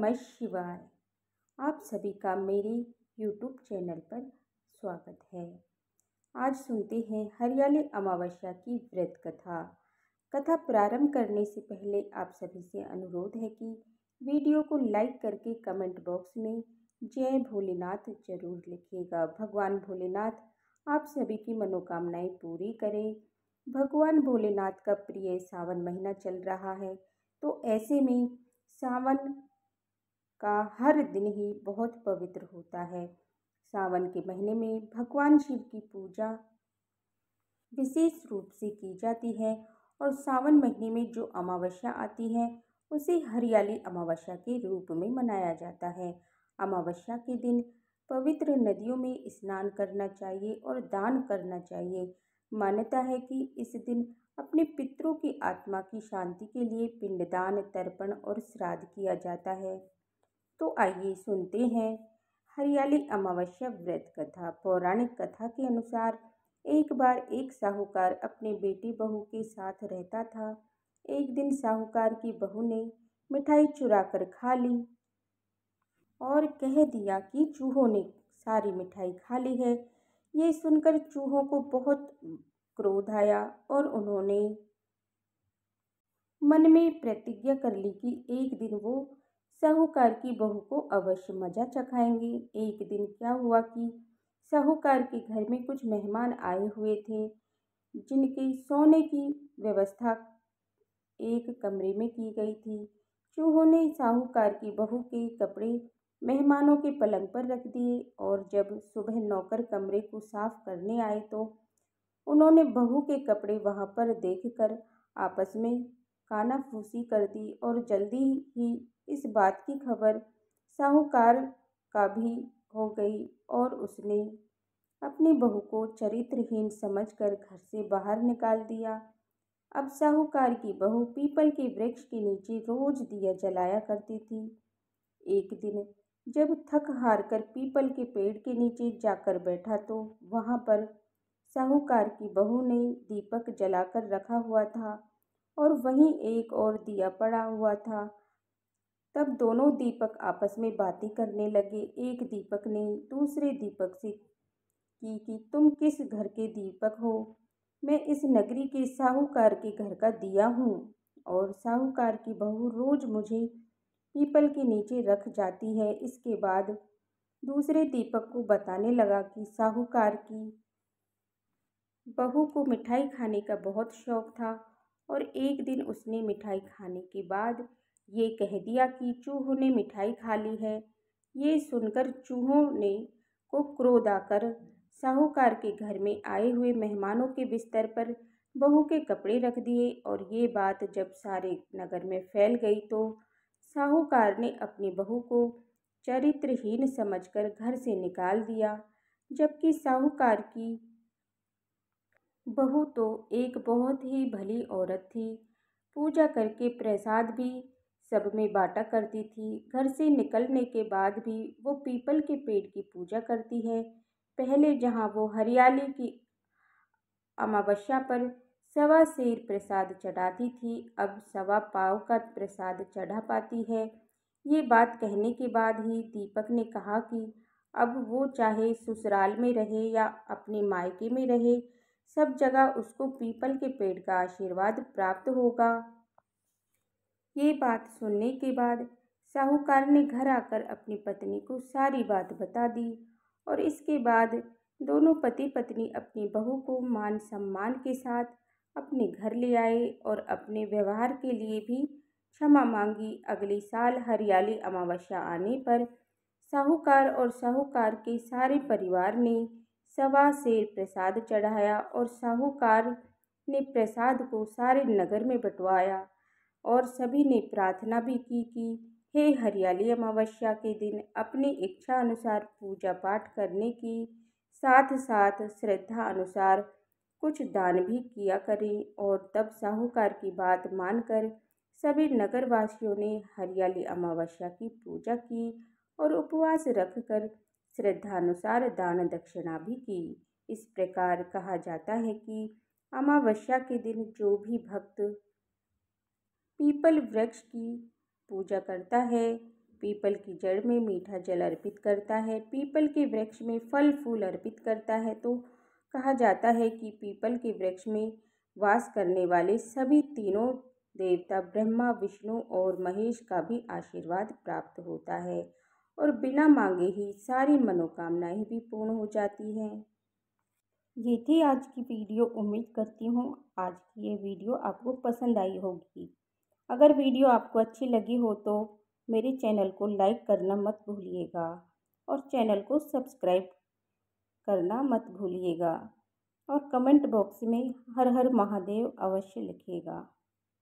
नमः शिवाय। आप सभी का मेरे YouTube चैनल पर स्वागत है। आज सुनते हैं हरियाली अमावस्या की व्रत कथा। कथा प्रारंभ करने से पहले आप सभी से अनुरोध है कि वीडियो को लाइक करके कमेंट बॉक्स में जय भोलेनाथ जरूर लिखिएगा। भगवान भोलेनाथ आप सभी की मनोकामनाएं पूरी करें। भगवान भोलेनाथ का प्रिय सावन महीना चल रहा है, तो ऐसे में सावन का हर दिन ही बहुत पवित्र होता है। सावन के महीने में भगवान शिव की पूजा विशेष रूप से की जाती है और सावन महीने में जो अमावस्या आती है उसे हरियाली अमावस्या के रूप में मनाया जाता है। अमावस्या के दिन पवित्र नदियों में स्नान करना चाहिए और दान करना चाहिए। मान्यता है कि इस दिन अपने पितरों की आत्मा की शांति के लिए पिंडदान, तर्पण और श्राद्ध किया जाता है। तो आइए सुनते हैं हरियाली अमावस्या व्रत कथा। पौराणिक कथा के अनुसार एक बार एक साहूकार अपने बेटी बहू के साथ रहता था। एक दिन साहूकार की बहू ने मिठाई चुरा कर खा ली और कह दिया कि चूहों ने सारी मिठाई खा ली है। ये सुनकर चूहों को बहुत क्रोध आया और उन्होंने मन में प्रतिज्ञा कर ली कि एक दिन वो साहूकार की बहू को अवश्य मजा चखाएंगे। एक दिन क्या हुआ कि साहूकार के घर में कुछ मेहमान आए हुए थे, जिनके सोने की व्यवस्था एक कमरे में की गई थी। चूहों ने साहूकार की बहू के कपड़े मेहमानों के पलंग पर रख दिए और जब सुबह नौकर कमरे को साफ करने आए तो उन्होंने बहू के कपड़े वहां पर देखकर आपस में कानाफूसी कर दी और जल्दी ही इस बात की खबर साहूकार का भी हो गई और उसने अपनी बहू को चरित्रहीन समझकर घर से बाहर निकाल दिया। अब साहूकार की बहू पीपल के वृक्ष के नीचे रोज दिया जलाया करती थी। एक दिन जब थक हार कर पीपल के पेड़ के नीचे जाकर बैठा तो वहां पर साहूकार की बहू ने दीपक जलाकर रखा हुआ था और वहीं एक और दिया पड़ा हुआ था। तब दोनों दीपक आपस में बातें करने लगे। एक दीपक ने दूसरे दीपक से की कि तुम किस घर के दीपक हो? मैं इस नगरी के साहूकार के घर का दिया हूँ और साहूकार की बहू रोज मुझे पीपल के नीचे रख जाती है। इसके बाद दूसरे दीपक को बताने लगा कि साहूकार की बहू को मिठाई खाने का बहुत शौक था और एक दिन उसने मिठाई खाने के बाद ये कह दिया कि चूहों ने मिठाई खा ली है। ये सुनकर चूहों ने को क्रोध आकर साहूकार के घर में आए हुए मेहमानों के बिस्तर पर बहू के कपड़े रख दिए और ये बात जब सारे नगर में फैल गई तो साहूकार ने अपनी बहू को चरित्रहीन समझकर घर से निकाल दिया। जबकि साहूकार की बहू तो एक बहुत ही भली औरत थी। पूजा करके प्रसाद भी सब में बांटा करती थी। घर से निकलने के बाद भी वो पीपल के पेड़ की पूजा करती है। पहले जहाँ वो हरियाली की अमावस्या पर सवा सेर प्रसाद चढ़ाती थी, अब सवा पाव का प्रसाद चढ़ा पाती है। ये बात कहने के बाद ही दीपक ने कहा कि अब वो चाहे ससुराल में रहे या अपने मायके में रहे, सब जगह उसको पीपल के पेड़ का आशीर्वाद प्राप्त होगा। ये बात सुनने के बाद साहूकार ने घर आकर अपनी पत्नी को सारी बात बता दी और इसके बाद दोनों पति पत्नी अपनी बहू को मान सम्मान के साथ अपने घर ले आए और अपने व्यवहार के लिए भी क्षमा मांगी। अगले साल हरियाली अमावस्या आने पर साहूकार और साहूकार के सारे परिवार ने सवा सेर प्रसाद चढ़ाया और साहूकार ने प्रसाद को सारे नगर में बंटवाया और सभी ने प्रार्थना भी की कि हे हरियाली अमावस्या के दिन अपनी इच्छा अनुसार पूजा पाठ करने की साथ साथ श्रद्धा अनुसार कुछ दान भी किया करें। और तब साहूकार की बात मानकर सभी नगरवासियों ने हरियाली अमावस्या की पूजा की और उपवास रखकर श्रद्धानुसार दान दक्षिणा भी की। इस प्रकार कहा जाता है कि अमावस्या के दिन जो भी भक्त पीपल वृक्ष की पूजा करता है पीपल की जड़ में मीठा जल अर्पित करता है, पीपल के वृक्ष में फल फूल अर्पित करता है, तो कहा जाता है कि पीपल के वृक्ष में वास करने वाले सभी तीनों देवता ब्रह्मा, विष्णु और महेश का भी आशीर्वाद प्राप्त होता है और बिना मांगे ही सारी मनोकामनाएं भी पूर्ण हो जाती हैं। ये थी आज की वीडियो। उम्मीद करती हूँ आज की ये वीडियो आपको पसंद आई होगी। अगर वीडियो आपको अच्छी लगी हो तो मेरे चैनल को लाइक करना मत भूलिएगा और चैनल को सब्सक्राइब करना मत भूलिएगा और कमेंट बॉक्स में हर हर महादेव अवश्य लिखिएगा।